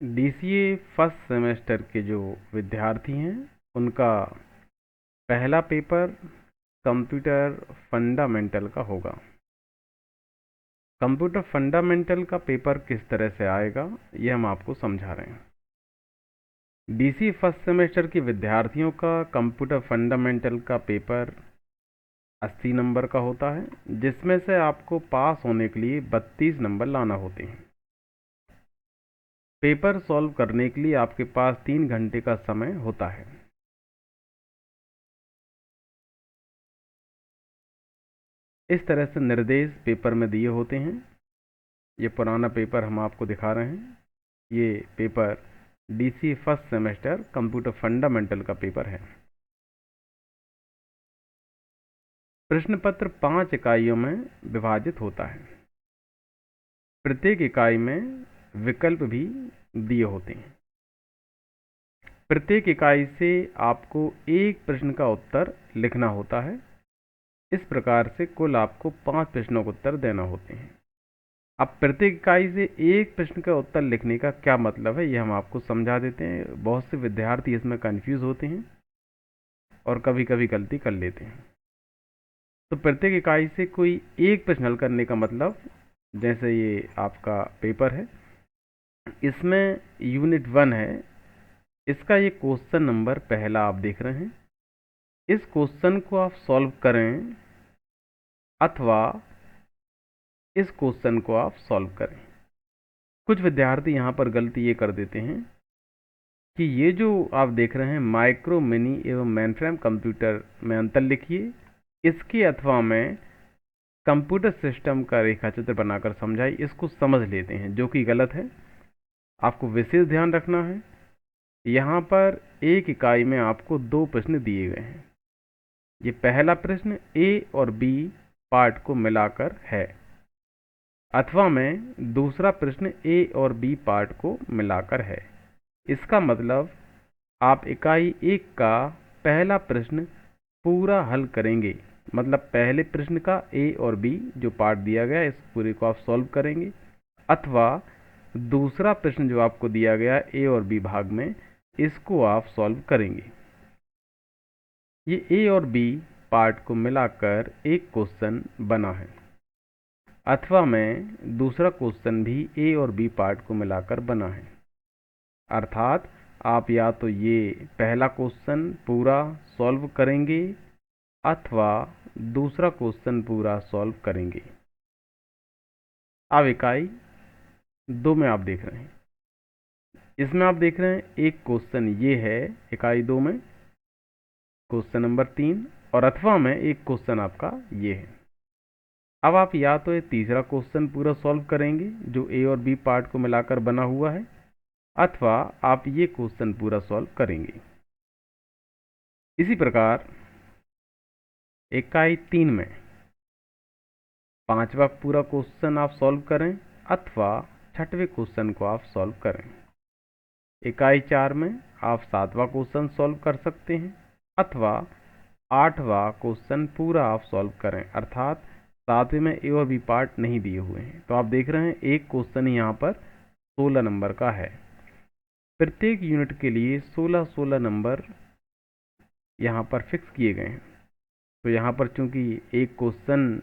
DCA first semester के जो विद्यार्थी हैं उनका पहला पेपर कंप्यूटर फंडामेंटल का होगा। कंप्यूटर फंडामेंटल का पेपर किस तरह से आएगा ये हम आपको समझा रहे हैं। डीसी फर्स्ट सेमेस्टर के विद्यार्थियों का कंप्यूटर फंडामेंटल का पेपर 80 नंबर का होता है, जिसमें से आपको पास होने के लिए 32 नंबर लाना होते हैं। पेपर सॉल्व करने के लिए आपके पास 3 घंटे का समय होता है। इस तरह से निर्देश पेपर में दिए होते हैं। ये पुराना पेपर हम आपको दिखा रहे हैं। ये paper DC first semester computer fundamental का पेपर है। प्रश्न पत्र 5 इकाइयों में विभाजित होता है। प्रत्येक इकाई में विकल्प भी दिए होते हैं। प्रत्येक इकाई से आपको एक प्रश्न का उत्तर लिखना होता है। इस प्रकार से कुल आपको 5 प्रश्नों का उत्तर देना होते हैं। अब प्रत्येक इकाई से एक प्रश्न का उत्तर लिखने का क्या मतलब है ये हम आपको समझा देते हैं। बहुत से विद्यार्थी इसमें कंफ्यूज होते हैं और कभी कभी गलती कर लेते हैं। तो प्रत्येक इकाई से कोई एक प्रश्न हल करने का मतलब, जैसे ये आपका पेपर है, इसमें यूनिट 1 है, इसका ये क्वेश्चन नंबर पहला आप देख रहे हैं। इस क्वेश्चन को आप सॉल्व करें अथवा इस क्वेश्चन को आप सॉल्व करें। कुछ विद्यार्थी यहाँ पर गलती ये कर देते हैं कि ये जो आप देख रहे हैं माइक्रो मिनी एवं मेनफ्रेम कंप्यूटर में अंतर लिखिए, इसके अथवा में कंप्यूटर सिस्टम का रेखा चित्र बनाकर समझाइए, इसको समझ लेते हैं, जो कि गलत है। आपको विशेष ध्यान रखना है। यहाँ पर एक इकाई में आपको 2 प्रश्न दिए गए हैं। ये पहला प्रश्न ए और बी पार्ट को मिलाकर है, अथवा में दूसरा प्रश्न ए और बी पार्ट को मिलाकर है। इसका मतलब आप इकाई 1 का पहला प्रश्न पूरा हल करेंगे, मतलब पहले प्रश्न का ए और बी जो पार्ट दिया गया है इस पूरे को आप सॉल्व करेंगे, अथवा दूसरा प्रश्न जो आपको दिया गया ए और बी भाग में इसको आप सॉल्व करेंगे। ये ए और बी पार्ट को मिलाकर एक क्वेश्चन बना है, अथवा में दूसरा क्वेश्चन भी ए और बी पार्ट को मिलाकर बना है। अर्थात आप या तो ये पहला क्वेश्चन पूरा सॉल्व करेंगे अथवा दूसरा क्वेश्चन पूरा सॉल्व करेंगे। अब इकाई 2 में आप देख रहे हैं, इसमें आप देख रहे हैं एक क्वेश्चन ये है इकाई 2 में, क्वेश्चन नंबर 3, और अथवा में एक क्वेश्चन आपका ये है। अब आप या तो ये तीसरा क्वेश्चन पूरा सॉल्व करेंगे जो ए और बी पार्ट को मिलाकर बना हुआ है, अथवा आप ये क्वेश्चन पूरा सॉल्व करेंगे। इसी प्रकार इकाई 3 में 5वां पूरा क्वेश्चन आप सॉल्व करें अथवा 6वें क्वेश्चन को आप सॉल्व करें। इकाई 4 में आप 7वां क्वेश्चन सॉल्व कर सकते हैं अथवा 8वां क्वेश्चन पूरा आप सॉल्व करें, अर्थात 7वें में ए और बी पार्ट नहीं दिए हुए हैं। तो आप देख रहे हैं एक क्वेश्चन यहाँ पर 16 नंबर का है। प्रत्येक यूनिट के लिए 16-16 नंबर यहाँ पर फिक्स किए गए हैं। तो यहाँ पर चूंकि एक क्वेश्चन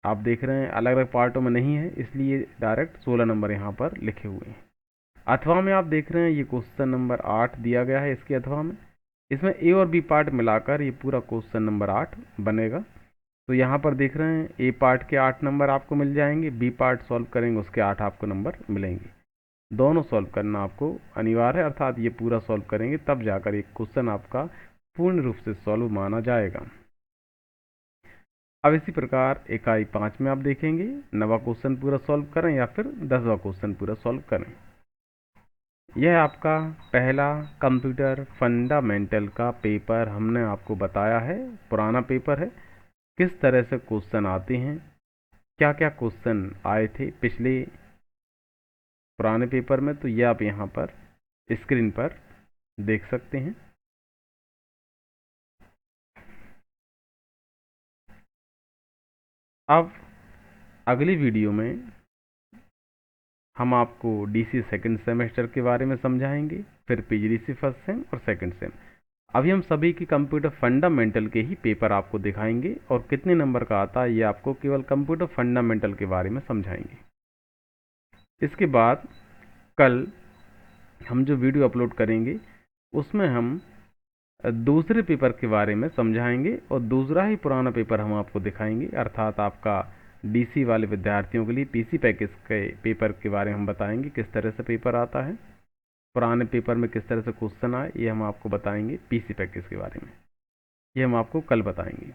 आप देख रहे हैं अलग अलग पार्टों में नहीं है, इसलिए डायरेक्ट 16 नंबर यहाँ पर लिखे हुए हैं। अथवा में आप देख रहे हैं ये क्वेश्चन नंबर 8 दिया गया है, इसके अथवा में इसमें ए और बी पार्ट मिलाकर ये पूरा क्वेश्चन नंबर 8 बनेगा। तो यहाँ पर देख रहे हैं ए पार्ट के 8 नंबर आपको मिल जाएंगे, बी पार्ट सॉल्व करेंगे उसके 8 आपको नंबर मिलेंगे। दोनों सॉल्व करना आपको अनिवार्य है, अर्थात ये पूरा सॉल्व करेंगे तब जाकर एक क्वेश्चन आपका पूर्ण रूप से सॉल्व माना जाएगा। अब इसी प्रकार इकाई 5 में आप देखेंगे 9वां क्वेश्चन पूरा सॉल्व करें या फिर 10वां क्वेश्चन पूरा सॉल्व करें। यह आपका पहला कंप्यूटर फंडामेंटल का पेपर हमने आपको बताया है, पुराना पेपर है। किस तरह से क्वेश्चन आते हैं, क्या क्या क्वेश्चन आए थे पिछले पुराने पेपर में, तो यह आप यहाँ पर स्क्रीन पर देख सकते हैं। अब अगली वीडियो में हम आपको डीसी सेकंड सेमेस्टर के बारे में समझाएंगे, फिर पीजीडीसी फर्स्ट सेम और सेकंड सेम। अभी हम सभी की कंप्यूटर फंडामेंटल के ही पेपर आपको दिखाएंगे और कितने नंबर का आता है ये आपको केवल कंप्यूटर फंडामेंटल के बारे में समझाएंगे। इसके बाद कल हम जो वीडियो अपलोड करेंगे उसमें हम दूसरे पेपर के बारे में समझाएंगे और दूसरा ही पुराना पेपर हम आपको दिखाएंगे, अर्थात आपका डीसी वाले विद्यार्थियों के लिए पीसी पैकेज के पेपर के बारे में हम बताएंगे, किस तरह से पेपर आता है, पुराने पेपर में किस तरह से क्वेश्चन आए, ये हम आपको बताएंगे। पीसी पैकेज के बारे में ये हम आपको कल बताएंगे।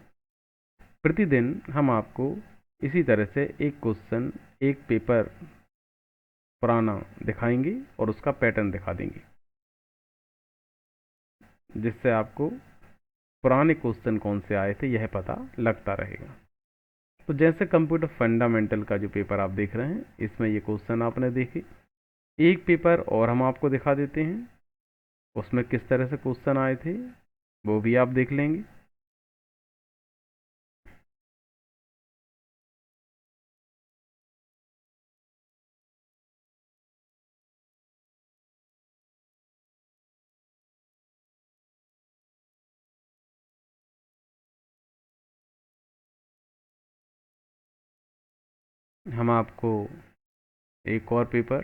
प्रतिदिन हम आपको इसी तरह से एक क्वेश्चन, एक पेपर पुराना दिखाएंगे और उसका पैटर्न दिखा देंगे, जिससे आपको पुराने क्वेश्चन कौन से आए थे यह पता लगता रहेगा। तो जैसे कंप्यूटर फंडामेंटल का जो पेपर आप देख रहे हैं, इसमें ये क्वेश्चन आपने देखे। एक पेपर और हम आपको दिखा देते हैं, उसमें किस तरह से क्वेश्चन आए थे वो भी आप देख लेंगे। हम आपको एक और पेपर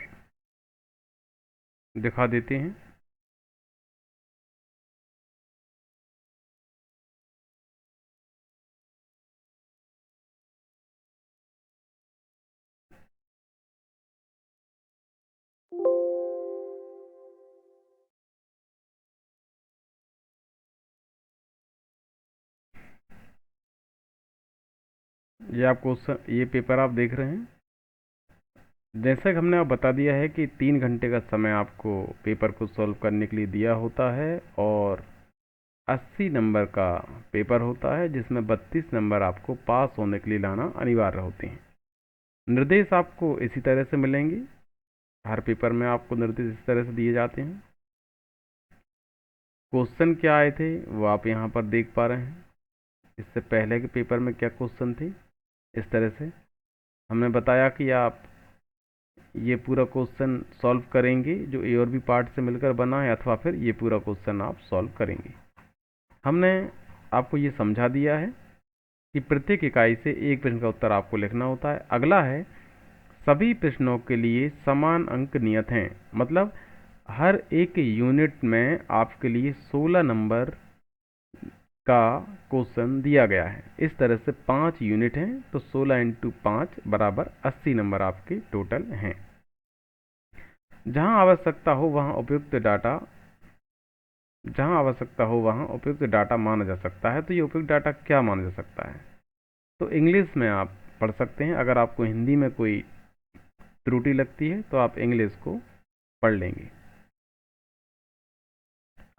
दिखा देते हैं। ये पेपर आप देख रहे हैं। जैसा कि हमने आप बता दिया है कि 3 घंटे का समय आपको पेपर को सॉल्व करने के लिए दिया होता है और 80 नंबर का पेपर होता है, जिसमें 32 नंबर आपको पास होने के लिए लाना अनिवार्य होते हैं। निर्देश आपको इसी तरह से मिलेंगे, हर पेपर में आपको निर्देश इस तरह से दिए जाते हैं। क्वेश्चन क्या आए थे वो आप यहाँ पर देख पा रहे हैं। इससे पहले के पेपर में क्या क्वेश्चन थे, इस तरह से हमने बताया कि आप ये पूरा क्वेश्चन सॉल्व करेंगे जो ए और बी पार्ट से मिलकर बना है, अथवा फिर ये पूरा क्वेश्चन आप सॉल्व करेंगे। हमने आपको ये समझा दिया है कि प्रत्येक इकाई से एक प्रश्न का उत्तर आपको लिखना होता है। अगला है, सभी प्रश्नों के लिए समान अंक नियत हैं, मतलब हर एक यूनिट में आपके लिए 16 नंबर का क्वेश्चन दिया गया है। इस तरह से 5 यूनिट हैं तो 16 × 5 बराबर 80 नंबर आपके टोटल हैं। जहां आवश्यकता हो वहां उपयुक्त डाटा माना जा सकता है। तो ये उपयुक्त डाटा क्या माना जा सकता है, तो इंग्लिश में आप पढ़ सकते हैं। अगर आपको हिंदी में कोई त्रुटि लगती है तो आप इंग्लिश को पढ़ लेंगे।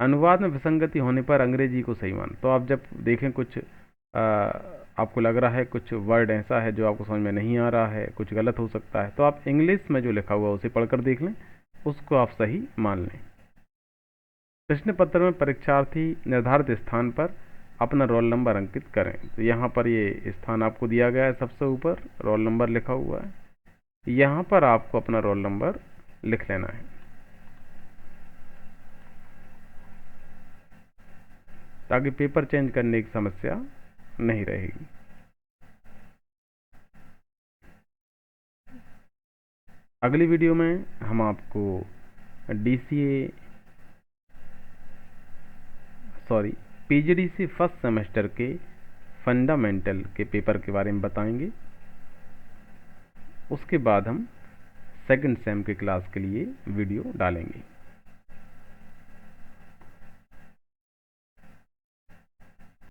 अनुवाद में विसंगति होने पर अंग्रेजी को सही मान। तो आप जब देखें कुछ आपको लग रहा है कुछ वर्ड ऐसा है जो आपको समझ में नहीं आ रहा है, कुछ गलत हो सकता है, तो आप इंग्लिश में जो लिखा हुआ है उसे पढ़कर देख लें, उसको आप सही मान लें। प्रश्न पत्र में परीक्षार्थी निर्धारित स्थान पर अपना रोल नंबर अंकित करें। तो यहाँ पर ये स्थान आपको दिया गया है, सबसे ऊपर रोल नंबर लिखा हुआ है, यहाँ पर आपको अपना रोल नंबर लिख लेना है ताकि पेपर चेंज करने की समस्या नहीं रहेगी। अगली वीडियो में हम आपको पीजीडीसी फर्स्ट सेमेस्टर के फंडामेंटल के पेपर के बारे में बताएंगे। उसके बाद हम सेकंड सेम के क्लास के लिए वीडियो डालेंगे।